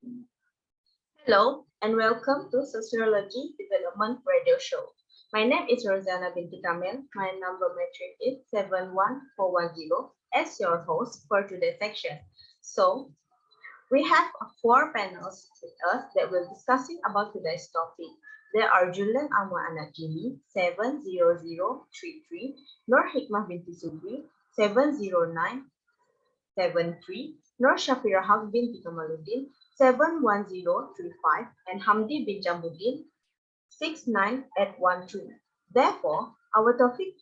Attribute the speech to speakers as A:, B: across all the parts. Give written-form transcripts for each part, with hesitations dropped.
A: Hello and welcome to Sociology Development Radio Show. My name is Rosanna Binti Kamel. My number metric is 71410 as your host for today's section. So we have four panels with us that will be discussing about today's topic. There are Julian Alma Anak Jimmy 70033, Nur Hikmah Binti Subri 70973, Nur Shafira Haq binti Kamaluddin 71035, and Hamdi bin Jamuddin 69812. Therefore, our topic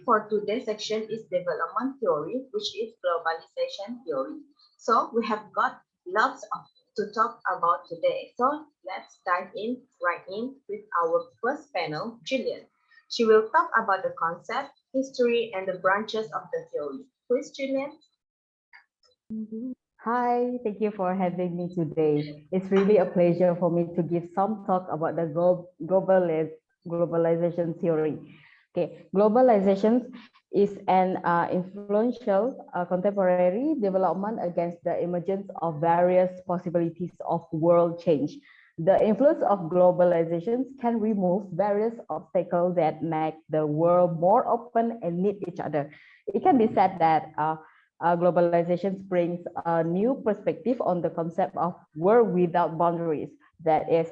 A: for today's section is development theory, which is globalization theory. So we have got lots to talk about today. So let's dive right in with our first panel, Gillian. She will talk about the concept, history, and the branches of the theory. Please, Gillian.
B: Hi, thank you for having me today. It's really a pleasure for me to give some talk about the globalization theory. Okay, globalization is an influential contemporary development against the emergence of various possibilities of world change. The influence of globalization can remove various obstacles that make the world more open and meet each other. It can be said that globalization brings a new perspective on the concept of world without boundaries that is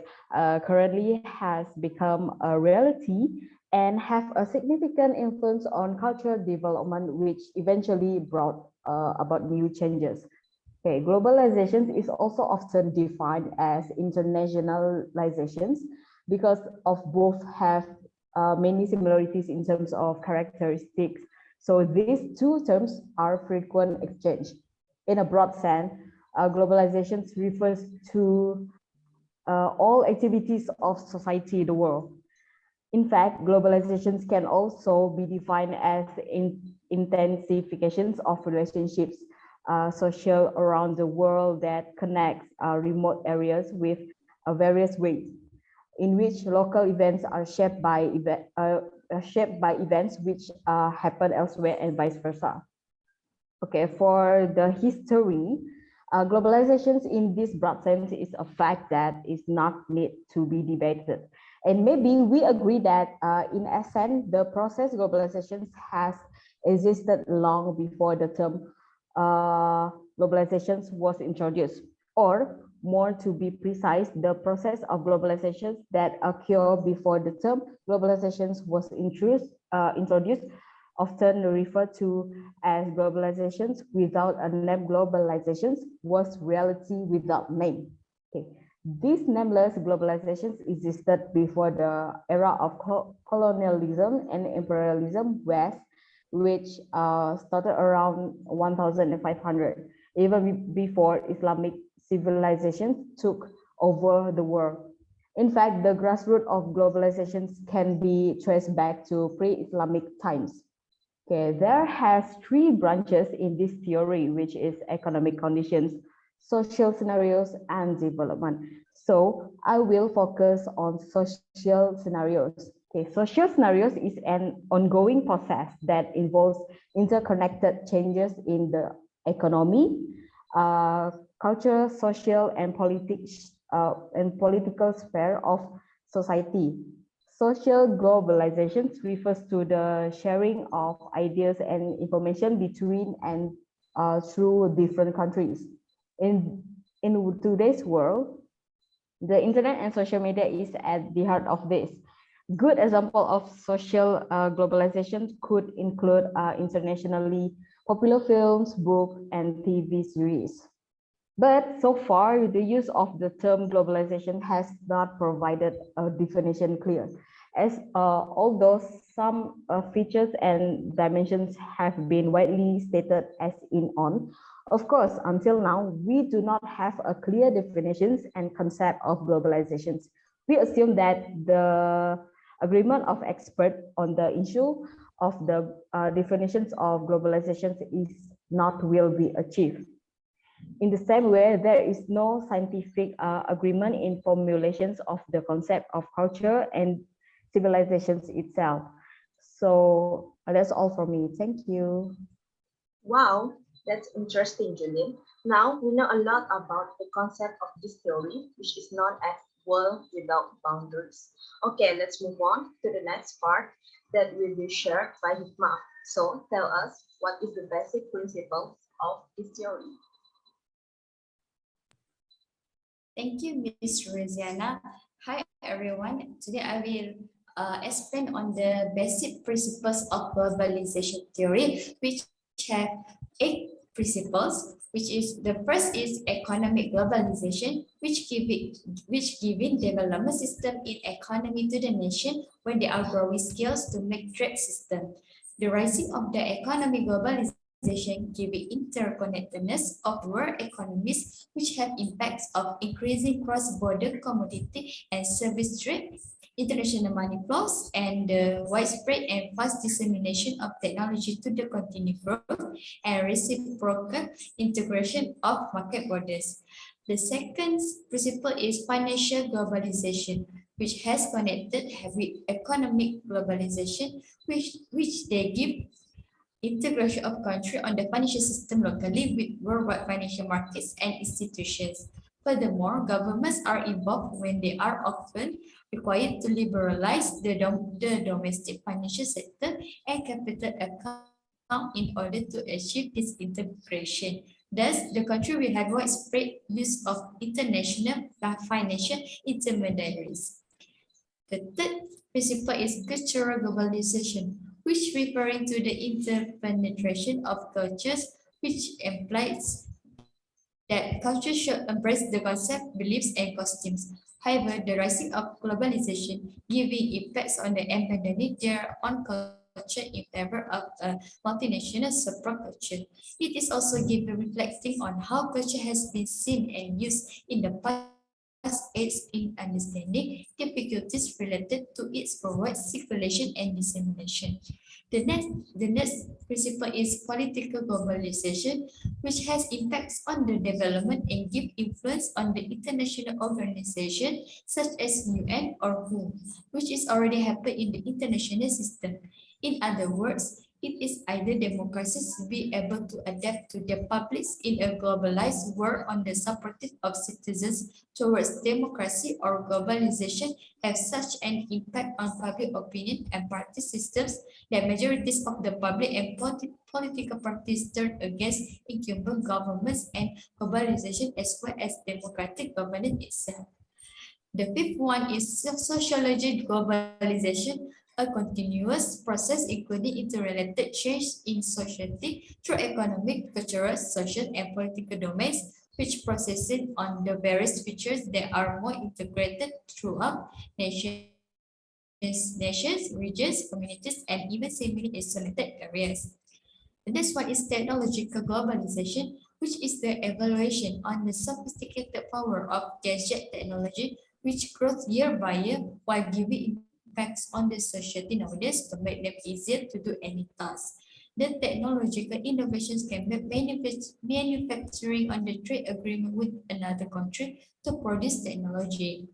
B: currently has become a reality and have a significant influence on cultural development, which eventually brought about new changes. Okay, globalization is also often defined as internationalizations because of both have many similarities in terms of characteristics. So these two terms are frequent exchange. In a broad sense, globalization refers to all activities of society in the world. In fact, globalizations can also be defined as intensifications of relationships social around the world that connects remote areas with various ways in which local events are shaped by events which happen elsewhere and vice versa. Okay, for the history, globalizations in this broad sense is a fact that is not need to be debated. And maybe we agree that in essence, the process globalization has existed long before the term globalization was introduced, or more to be precise, the process of globalization that occurred before the term globalization was introduced, often referred to as globalizations without a name. Globalizations was reality without name. Okay. These nameless globalizations existed before the era of colonialism and imperialism West, which started around 1500, even before Islamic civilization took over the world. In fact, the grassroots of globalizations can be traced back to pre-Islamic times. Okay, there has three branches in this theory, which is economic conditions, social scenarios, and development. So I will focus on social scenarios. Okay, social scenarios is an ongoing process that involves interconnected changes in the economy, culture, social, and political sphere of society. Social globalization refers to the sharing of ideas and information between and through different countries. In today's world, the internet and social media is at the heart of this. Good example of social globalization could include internationally popular films, books, and TV series. But so far, the use of the term globalization has not provided a definition clear, as although some features and dimensions have been widely stated as in on. Of course, until now, we do not have a clear definitions and concept of globalizations. We assume that the agreement of experts on the issue of the definitions of globalizations is not will be achieved. In the same way, there is no scientific agreement in formulations of the concept of culture and civilizations itself. So that's all from me. Thank you.
A: Wow, that's interesting, Julian. Now we know a lot about the concept of this theory, which is known as world without boundaries. Okay, let's move on to the next part that will be shared by Hikmah. So tell us what is the basic principles of this theory.
C: Thank you, Ms. Rosiana. Hi, everyone. Today I will explain on the basic principles of globalization theory, which have 8 principles, which is the first is economic globalization, which giving development system in economy to the nation when they are growing skills to make trade system. The rising of the economic globalization giving interconnectedness of world economies, which have impacts of increasing cross-border commodity and service trade, international money flows, and the widespread and fast dissemination of technology to the continued growth and reciprocal integration of market borders. The second principle is financial globalization, which has connected with economic globalization, which they give integration of country on the financial system locally with worldwide financial markets and institutions. Furthermore, governments are involved when they are often required to liberalize the domestic financial sector and capital account in order to achieve this integration. Thus, the country will have widespread use of international financial intermediaries. The third principle is cultural globalization, which referring to the interpenetration of cultures, which implies that culture should embrace the concept, beliefs, and costumes. However, the rising of globalization giving effects on the abandoning their own culture in favor of a multinational subculture. It is also given reflecting on how culture has been seen and used in the past aids in understanding difficulties related to its forward circulation and dissemination. The next principle is political globalization, which has impacts on the development and give influence on the international organization such as UN or WHO, which is already happened in the international system. In other words, it is either democracies be able to adapt to the publics in a globalized world on the supportive of citizens towards democracy or globalization have such an impact on public opinion and party systems that majorities of the public and political parties turn against incumbent governments and globalization as well as democratic governance itself. The fifth one is sociology globalization, a continuous process including interrelated change in society through economic, cultural, social, and political domains, which processing on the various features that are more integrated throughout nations, regions, communities, and even semi-isolated areas. The next one is technological globalization, which is the evaluation on the sophisticated power of gadget technology, which grows year by year while giving impacts on the society nowadays to make them easier to do any task. The technological innovations can make manufacturing on the trade agreement with another country to produce technology.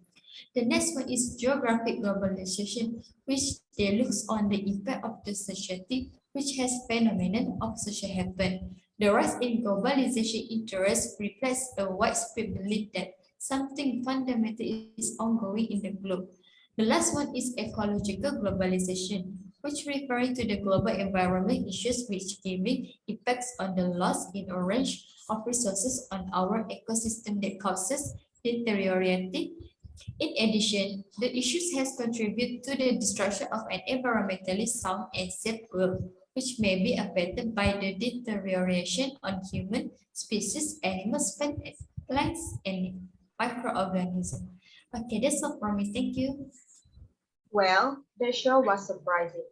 C: The next one is geographic globalization, which they looks on the impact of the society, which has phenomenon of social happen. The rise in globalization interest reflects a widespread belief that something fundamental is ongoing in the globe. The last one is ecological globalization, which referring to the global environment issues which giving impacts on the loss in a range of resources on our ecosystem that causes deteriorating. In addition, the issues has contributed to the destruction of an environmentally sound and safe world, which may be affected by the deterioration on human species, animals, plants, and microorganisms. Okay, that's all from me. Thank you.
A: Well, the show was surprising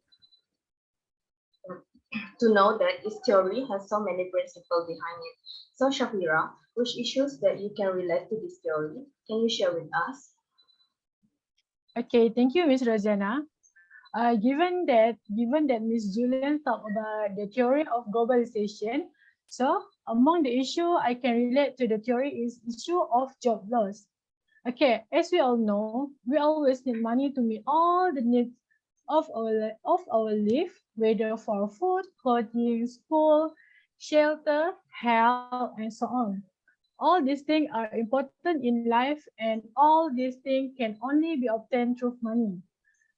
A: to know that this theory has so many principles behind it. So Shafira, which issues that you can relate to this theory? Can you share with us?
D: Okay, thank you, Ms. Rosana. Given that Ms. Julian talked about the theory of globalization, so among the issue I can relate to the theory is issue of job loss. Okay, as we all know, we always need money to meet all the needs of our life, whether for food, clothing, school, shelter, health, and so on. All these things are important in life, and all these things can only be obtained through money.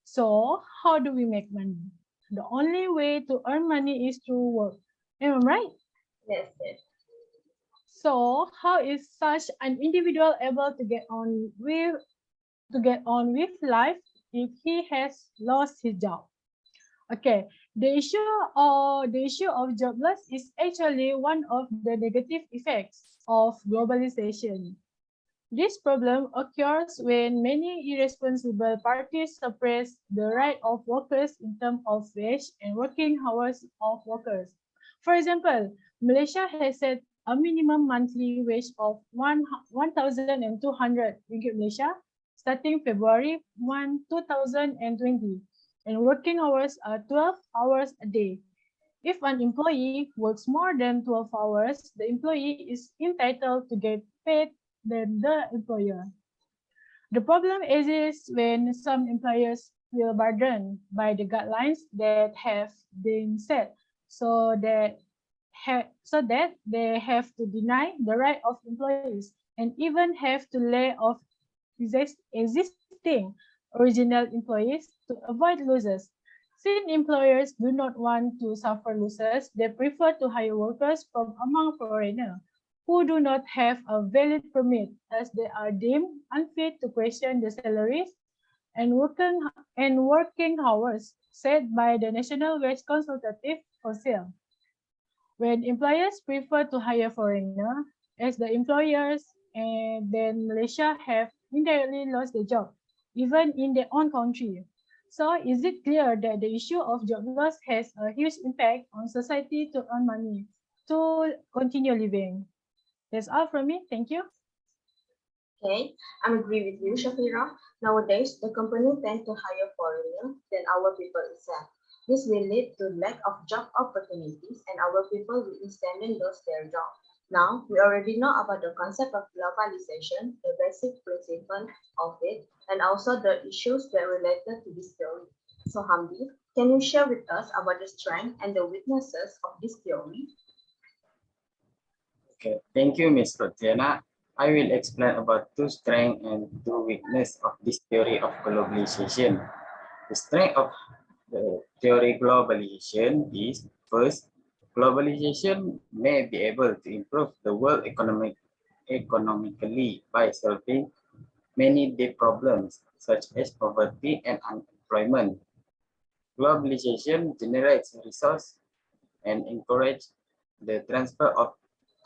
D: So, how do we make money? The only way to earn money is through work. Am I right?
A: Yes, yes.
D: So, how is such an individual able to get on with life if he has lost his job? Okay, the issue of jobless is actually one of the negative effects of globalization. This problem occurs when many irresponsible parties suppress the right of workers in terms of wage and working hours of workers. For example, Malaysia has set a minimum monthly wage of 1,200 ringgit Malaysia starting February 1, 2020, and working hours are 12 hours a day. If an employee works more than 12 hours, the employee is entitled to get paid than the employer. The problem exists when some employers feel burdened by the guidelines that have been set, so that they have to deny the right of employees and even have to lay off existing original employees to avoid losses. Since employers do not want to suffer losses, they prefer to hire workers from among foreigners who do not have a valid permit, as they are deemed unfit to question the salaries and working hours set by the National Wage Consultative Council. When employers prefer to hire foreigner as the employers, and then Malaysia have indirectly lost their job, even in their own country. So is it clear that the issue of job loss has a huge impact on society to earn money to continue living? That's all from me. Thank you.
A: Okay, I agree with you, Shafira. Nowadays, the company tend to hire foreigners than our people itself. This will lead to lack of job opportunities, and our people will instantly lose their job. Now, we already know about the concept of globalization, the basic principle of it, and also the issues that related to this theory. So, Hamdi, can you share with us about the strength and the weaknesses of this theory?
E: Okay, thank you, Ms. Rotiana. I will explain about two strengths and two weaknesses of this theory of globalization. The strength of the theory globalization is, first, globalization may be able to improve the world economically by solving many deep problems such as poverty and unemployment. Globalization generates resources and encourages the transfer of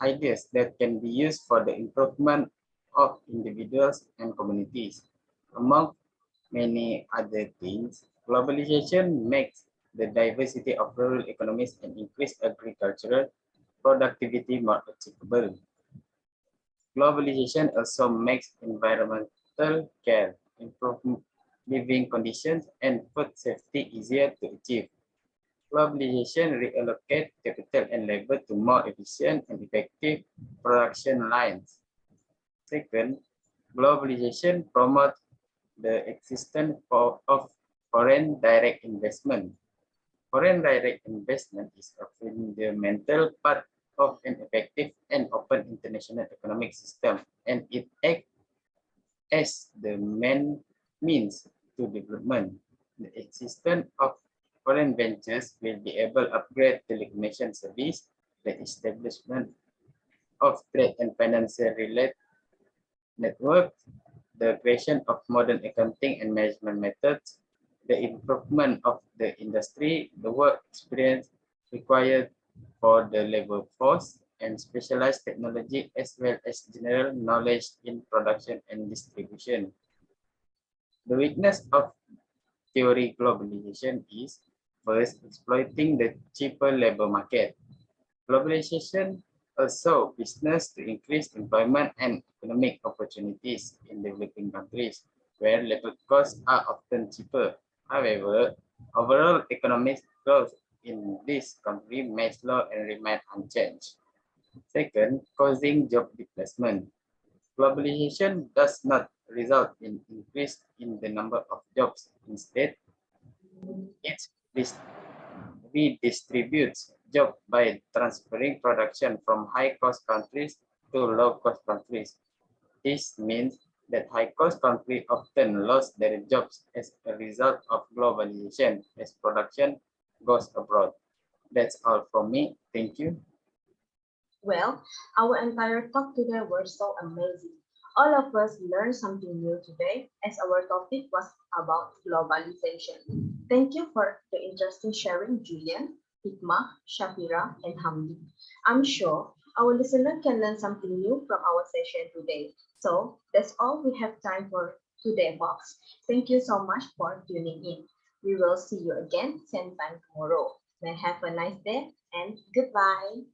E: ideas that can be used for the improvement of individuals and communities. Among many other things, globalization makes the diversity of rural economies and increased agricultural productivity more achievable. Globalization also makes environmental care, improve living conditions, and food safety easier to achieve. Globalization reallocate capital and labor to more efficient and effective production lines. Second, globalization promotes the existence of foreign direct investment. Foreign direct investment is a fundamental part of an effective and open international economic system, and it acts as the main means to development. The existence of foreign ventures will be able to upgrade telecommunication service, the establishment of trade and financial related networks, the creation of modern accounting and management methods, the improvement of the industry, the work experience required for the labor force, and specialized technology as well as general knowledge in production and distribution. The weakness of theory globalization is, first, exploiting the cheaper labor market. Globalization also business to increase employment and economic opportunities in developing countries where labor costs are often cheaper. However, overall economic growth in this country may slow and remain unchanged. Second, causing job displacement. Globalization does not result in increase in the number of jobs. Instead, it redistributes jobs by transferring production from high-cost countries to low-cost countries. This means that high-cost countries often lost their jobs as a result of globalization as production goes abroad. That's all from me. Thank you.
A: Well, our entire talk today was so amazing. All of us learned something new today as our topic was about globalization. Thank you for the interesting sharing, Julian, Hikmah, Shafira, and Hamdi. I'm sure our listener can learn something new from our session today. So that's all we have time for today, folks. Thank you so much for tuning in. We will see you again same time tomorrow. May have a nice day and goodbye.